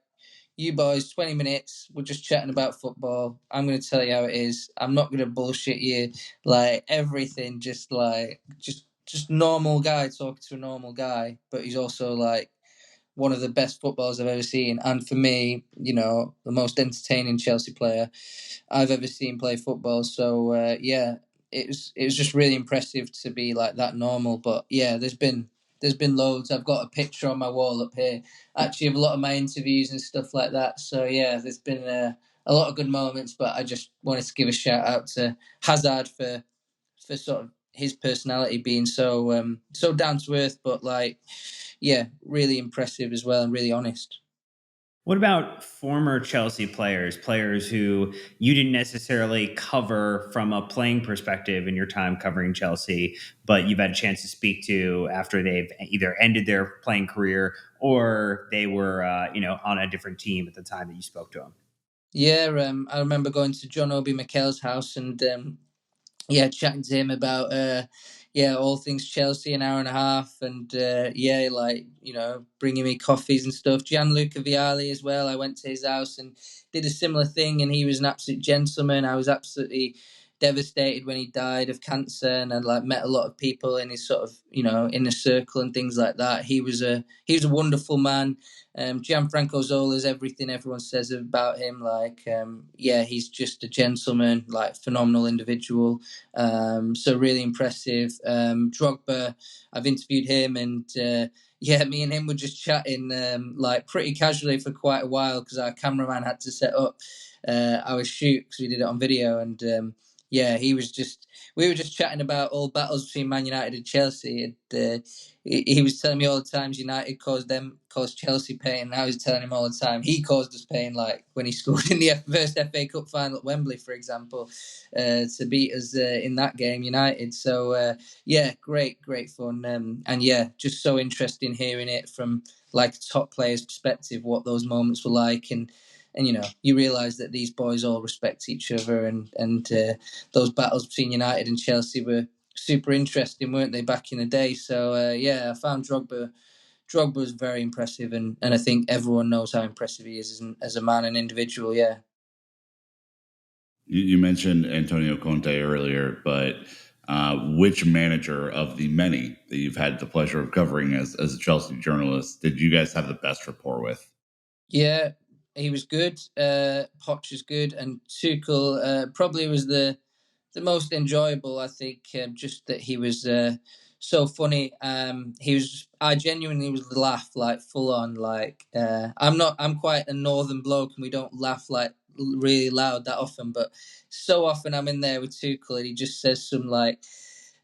you boys, 20 minutes, we're just chatting about football. I'm going to tell you how it is. I'm not going to bullshit you. Like, everything, just normal guy talking to a normal guy, but he's also, like, one of the best footballers I've ever seen. And for me, the most entertaining Chelsea player I've ever seen play football. So, yeah, it was just really impressive to be, like, that normal. But, yeah, there's been loads. I've got a picture on my wall up here, actually, of a lot of my interviews and stuff like that. So yeah, there's been a lot of good moments. But I just wanted to give a shout out to Hazard for sort of his personality being so down to earth, but like, yeah, really impressive as well and really honest. What about former Chelsea players, players who you didn't necessarily cover from a playing perspective in your time covering Chelsea, but you've had a chance to speak to after they've either ended their playing career or they were, on a different team at the time that you spoke to them? Yeah, I remember going to John Obi Mikel's house and yeah, chatting to him about all things Chelsea, an hour and a half, and like bringing me coffees and stuff. Gianluca Vialli as well. I went to his house and did a similar thing, and he was an absolute gentleman. I was absolutely devastated when he died of cancer, and I like met a lot of people in his sort of inner circle and things like that. He was a wonderful man. Gianfranco Zola is everything everyone says about him. Like, he's just a gentleman, like phenomenal individual. So really impressive. Drogba, I've interviewed him, and me and him were just chatting like pretty casually for quite a while because our cameraman had to set up our shoot because we did it on video, and we were just chatting about all battles between Man United and Chelsea, and he was telling me all the times United caused Chelsea pain, and I was telling him all the time he caused us pain, like when he scored in the first FA Cup final at Wembley, for example, to beat us in that game, United. So great fun, and just so interesting hearing it from like a top player's perspective, what those moments were like, and you realise that these boys all respect each other, and those battles between United and Chelsea were super interesting, weren't they, back in the day? So I found Drogba was very impressive, and I think everyone knows how impressive he is as a man and individual. Yeah. You mentioned Antonio Conte earlier, but which manager of the many that you've had the pleasure of covering as a Chelsea journalist did you guys have the best rapport with? Yeah, he was good. Poch is good, and Tuchel probably was the most enjoyable. I think just that he was so funny. I genuinely was laugh like full on. Like I'm quite a northern bloke, and we don't laugh like really loud that often. But so often I'm in there with Tuchel, and he just says some like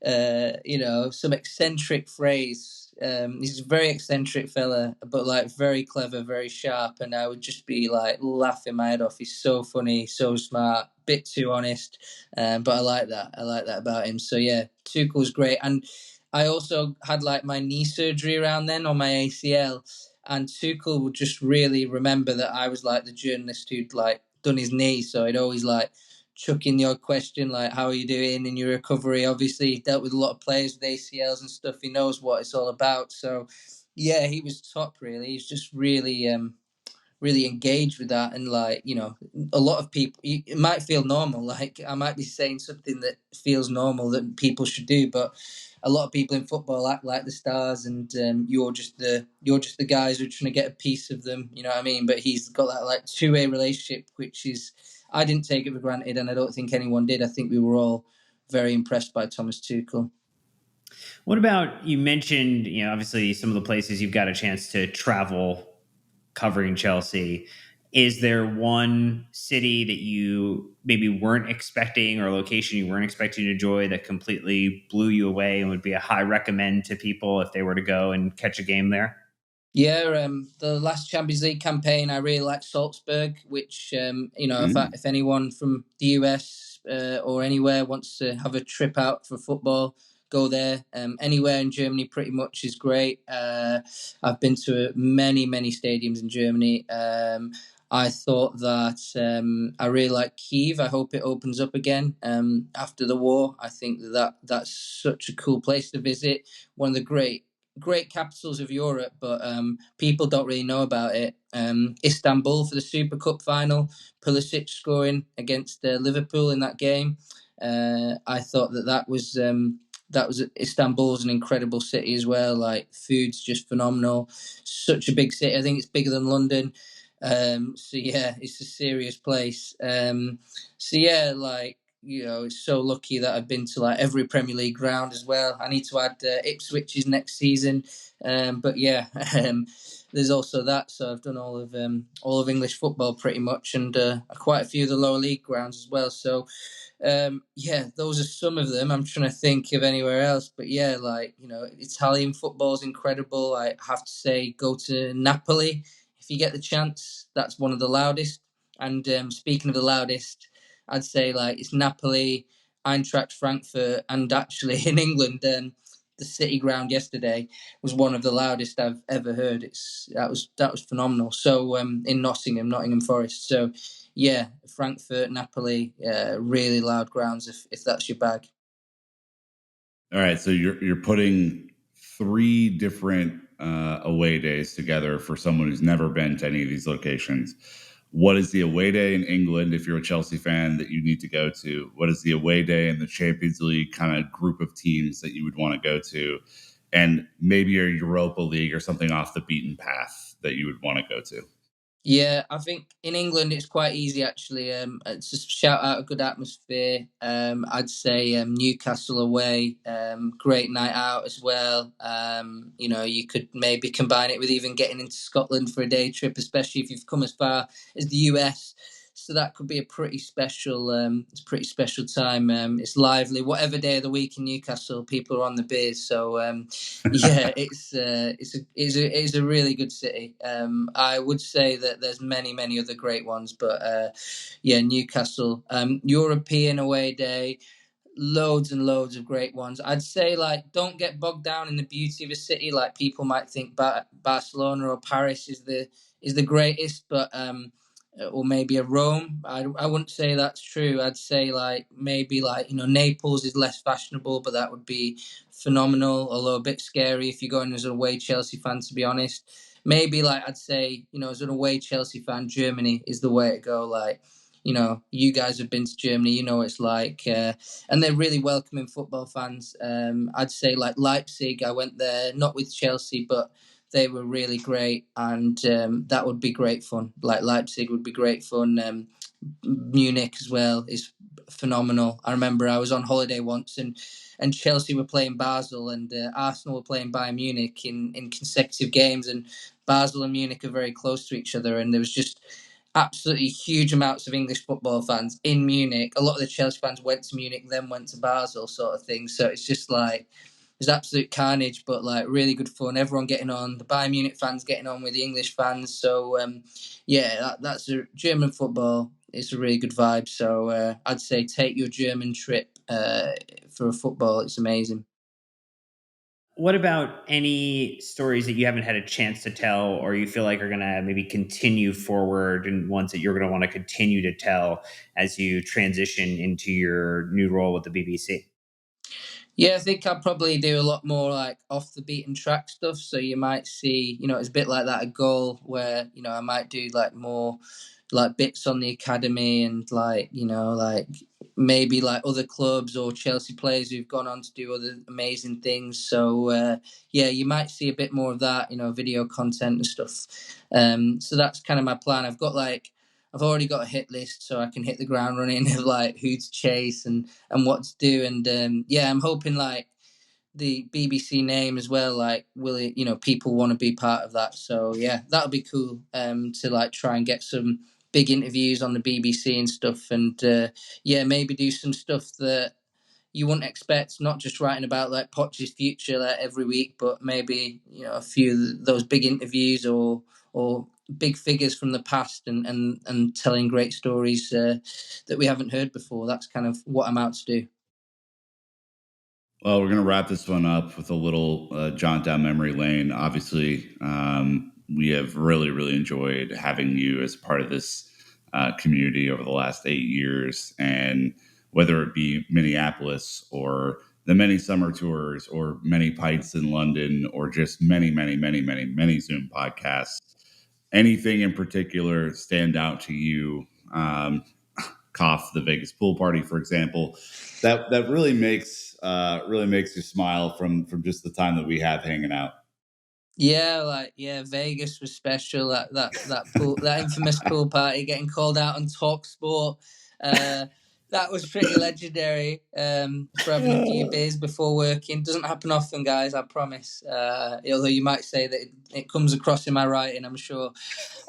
some eccentric phrase. He's a very eccentric fella, but like very clever, very sharp, and I would just be like laughing my head off. He's so funny, so smart, bit too honest, but I like that. I like that about him. So yeah, Tuchel's great, and I also had like my knee surgery around then on my ACL, and Tuchel would just really remember that I was like the journalist who'd like done his knee, so I'd always like chuck in the odd question like, how are you doing in your recovery? Obviously he dealt with a lot of players with ACLs and stuff. He knows what it's all about. So yeah, he was top really. He's just really engaged with that, and like a lot of people, it might feel normal, like I might be saying something that feels normal that people should do, but a lot of people in football act like the stars, and you're just the guys who are trying to get a piece of them, you know what I mean? But he's got that like two-way relationship, which is, I didn't take it for granted, and I don't think anyone did. I think we were all very impressed by Thomas Tuchel. What about, you mentioned, obviously some of the places you've got a chance to travel covering Chelsea. Is there one city that you maybe weren't expecting, or location you weren't expecting to enjoy, that completely blew you away and would be a high recommend to people if they were to go and catch a game there? Yeah, the last Champions League campaign, I really liked Salzburg, which, if anyone from the US or anywhere wants to have a trip out for football, go there. Anywhere in Germany pretty much is great. I've been to many, many stadiums in Germany. I thought that I really like Kyiv. I hope it opens up again after the war. I think that's such a cool place to visit. One of the great capitals of Europe, but people don't really know about it. Istanbul for the Super Cup final, Pulisic scoring against Liverpool in that game. I thought that was Istanbul's an incredible city as well. Like, food's just phenomenal. Such a big city. I think it's bigger than London. So yeah, it's a serious place. Like it's so lucky that I've been to like every Premier League ground as well. I need to add Ipswich's next season, but yeah, there's also that. So I've done all of English football pretty much, and quite a few of the lower league grounds as well. So yeah, those are some of them. I'm trying to think of anywhere else, but yeah, like Italian football is incredible. I have to say, go to Napoli if you get the chance. That's one of the loudest. And speaking of the loudest, I'd say like it's Napoli, Eintracht Frankfurt, and actually in England, the City ground yesterday was one of the loudest I've ever heard. That was phenomenal. So in Nottingham Forest. So yeah, Frankfurt, Napoli, really loud grounds if that's your bag. All right, so you're putting three different away days together for someone who's never been to any of these locations. What is the away day in England if you're a Chelsea fan that you need to go to? What is the away day in the Champions League kind of group of teams that you would want to go to? And maybe a Europa League or something off the beaten path that you would want to go to. Yeah, I think in England it's quite easy actually. It's just shout out a good atmosphere. I'd say Newcastle away, great night out as well. You could maybe combine it with even getting into Scotland for a day trip, especially if you've come as far as the US. So that could be a pretty special, time. It's lively. Whatever day of the week in Newcastle, people are on the beers. So yeah, it's a really good city. I would say that there's many other great ones, but yeah, Newcastle, European away day, loads and loads of great ones. I'd say like don't get bogged down in the beauty of a city. Like people might think Barcelona or Paris is the greatest, but or maybe a Rome. I wouldn't say that's true. I'd say like maybe like Naples is less fashionable, but that would be phenomenal. Although a bit scary if you're going as an away Chelsea fan, to be honest. Maybe like I'd say as an away Chelsea fan, Germany is the way to go. Like you guys have been to Germany, you know what it's like, and they're really welcoming football fans. I'd say like Leipzig, I went there not with Chelsea, but they were really great, and that would be great fun. Like Leipzig would be great fun. Munich as well is phenomenal. I remember I was on holiday once and Chelsea were playing Basel and Arsenal were playing Bayern Munich in consecutive games, and Basel and Munich are very close to each other, and there was just absolutely huge amounts of English football fans in Munich. A lot of the Chelsea fans went to Munich, then went to Basel, sort of thing. So it's just like there's absolute carnage, but like really good fun. Everyone getting on. The Bayern Munich fans getting on with the English fans. So yeah, that's a German football. It's a really good vibe. So I'd say take your German trip for a football. It's amazing. What about any stories that you haven't had a chance to tell or you feel like are going to maybe continue forward and ones that you're going to want to continue to tell as you transition into your new role with the BBC? Yeah, I think I'll probably do a lot more like off the beaten track stuff. So you might see, it's a bit like that a goal where, I might do like more like bits on the academy and like, like maybe like other clubs or Chelsea players who've gone on to do other amazing things. So yeah, you might see a bit more of that, video content and stuff. So that's kind of my plan. I've already got a hit list, so I can hit the ground running of like who to chase and what to do. And yeah, I'm hoping like the BBC name as well. Like, will it? People want to be part of that. So yeah, that'll be cool. To like try and get some big interviews on the BBC and stuff. And yeah, maybe do some stuff that you wouldn't expect. Not just writing about like Poch's future like every week, but maybe a few of those big interviews or big figures from the past and telling great stories that we haven't heard before. That's kind of what I'm out to do. Well, we're going to wrap this one up with a little jaunt down memory lane. Obviously, we have really enjoyed having you as part of this community over the last 8 years. And whether it be Minneapolis or the many summer tours or many pints in London or just many Zoom podcasts, anything in particular stand out to you? Cough, the Vegas pool party, for example, that really makes you smile from just the time that we have hanging out. Yeah, Vegas was special. That pool, that infamous pool party, getting called out on Talk Sport. That was pretty legendary for having a few beers before working. Doesn't happen often, guys, I promise. Although you might say that it comes across in my writing, I'm sure.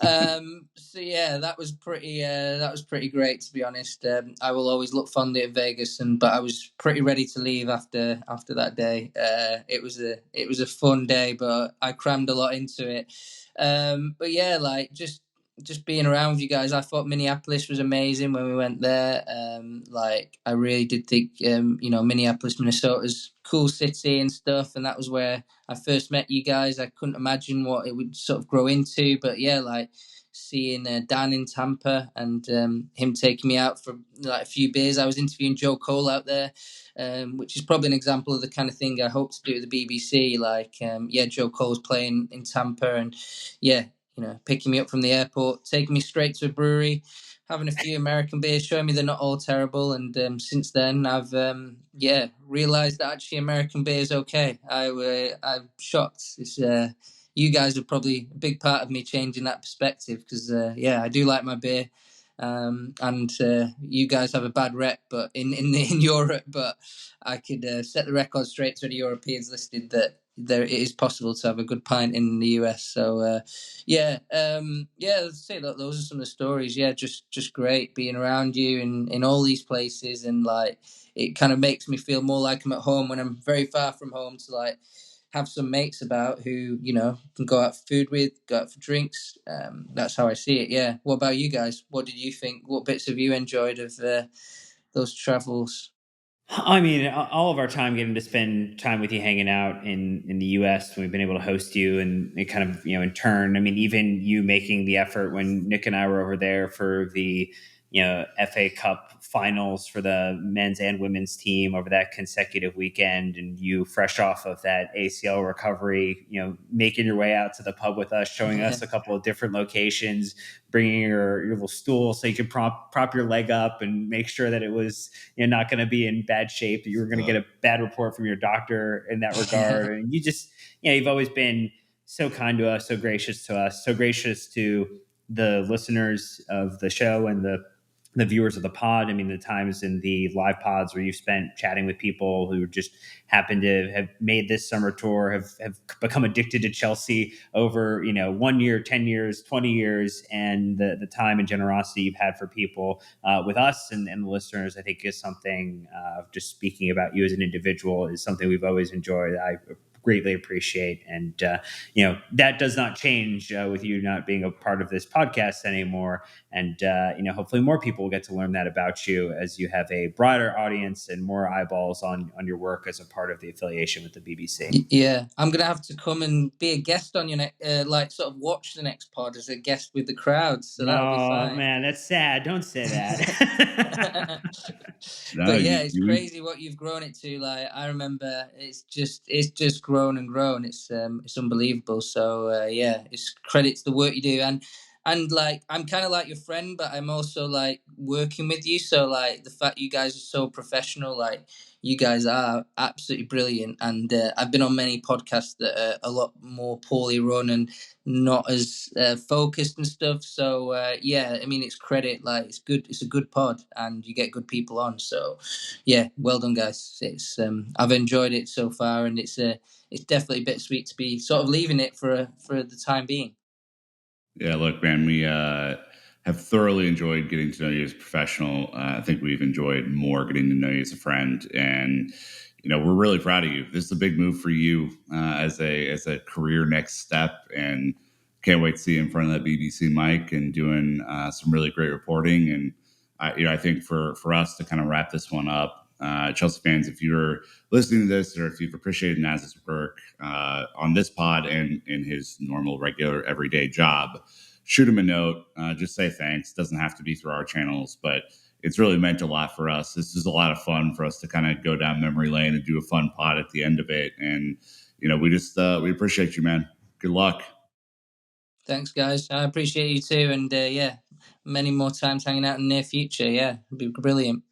So yeah, that was pretty great, to be honest. I will always look fondly at Vegas, but I was pretty ready to leave after that day. It was a fun day, but I crammed a lot into it. But yeah, like just being around with you guys, I thought Minneapolis was amazing when we went there. Like I really did think, Minneapolis, Minnesota's cool city and stuff, and that was where I first met you guys. I couldn't imagine what it would sort of grow into, but yeah, like seeing Dan in Tampa and him taking me out for like a few beers. I was interviewing Joe Cole out there, which is probably an example of the kind of thing I hope to do at the BBC. Like, Joe Cole's playing in Tampa, and yeah, picking me up from the airport, taking me straight to a brewery, having a few American beers, showing me they're not all terrible. And since then, I've realized that actually American beer is okay. I'm shocked. It's you guys are probably a big part of me changing that perspective because I do like my beer. And you guys have a bad rep, but in Europe, but I could set the record straight to the Europeans listening that it is possible to have a good pint in the US. So let's say that those are some of the stories. Yeah, just great being around you in all these places, and like it kind of makes me feel more like I'm at home when I'm very far from home, to like have some mates about who can go out for food with, go out for drinks. That's how I see it. Yeah. What about you guys? What did you think? What bits have you enjoyed of those travels? I mean, all of our time getting to spend time with you hanging out in the US, we've been able to host you, and it kind of, in turn, I mean, even you making the effort when Nick and I were over there for the, FA Cup finals for the men's and women's team over that consecutive weekend, and you fresh off of that ACL recovery, making your way out to the pub with us, showing us a couple of different locations, bringing your little stool so you could prop your leg up and make sure that it was not going to be in bad shape, that you were going to get a bad report from your doctor in that regard. And you just, you've always been so kind to us, so gracious to the listeners of the show and the viewers of the pod. I mean, the times in the live pods where you've spent chatting with people who just happen to have made this summer tour, have become addicted to Chelsea over, 1 year, 10 years, 20 years, and the time and generosity you've had for people with us and the listeners, I think is something, just speaking about you as an individual, is something we've always enjoyed. I greatly appreciate. And, that does not change with you not being a part of this podcast anymore. And, hopefully more people will get to learn that about you as you have a broader audience and more eyeballs on your work as a part of the affiliation with the BBC. Yeah, I'm going to have to come and be a guest on your next, sort of watch the next pod as a guest with the crowd. So that'll be fine. Oh, man, that's sad. Don't say that. But yeah, it's crazy what you've grown it to. Like I remember, it's just grown and grown. It's unbelievable. So it's credit to the work you do, and like I'm kind of like your friend, but I'm also like working with you. So like the fact you guys are so professional, like you guys are absolutely brilliant. And I've been on many podcasts that are a lot more poorly run and not as focused and stuff. So I mean, it's credit. Like it's good. It's a good pod, and you get good people on. So yeah, well done, guys. It's I've enjoyed it so far, and it's definitely bittersweet to be sort of leaving it for the time being. Yeah, look, man, we have thoroughly enjoyed getting to know you as a professional. I think we've enjoyed more getting to know you as a friend, and we're really proud of you. This is a big move for you as a career next step, and can't wait to see you in front of that BBC mic and doing some really great reporting. And I think for us to kind of wrap this one up, Chelsea fans, if you're listening to this or if you've appreciated Naz's work on this pod and in his normal, regular, everyday job, shoot him a note. Just say thanks. Doesn't have to be through our channels, but it's really meant a lot for us. This is a lot of fun for us to kind of go down memory lane and do a fun pod at the end of it. And, we appreciate you, man. Good luck. Thanks, guys. I appreciate you too. And many more times hanging out in the near future. Yeah, it'd be brilliant.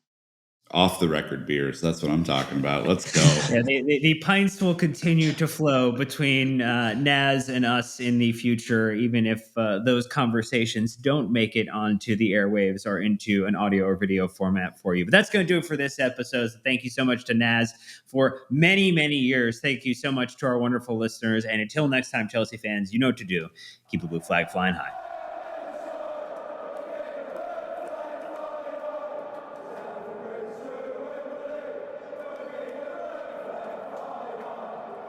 Off the record beers. That's what I'm talking about. Let's go. Yeah, the pints will continue to flow between Naz and us in the future, even if those conversations don't make it onto the airwaves or into an audio or video format for you. But that's going to do it for this episode. So thank you so much to Naz for many, many years. Thank you so much to our wonderful listeners. And until next time, Chelsea fans, you know what to do. Keep the blue flag flying high.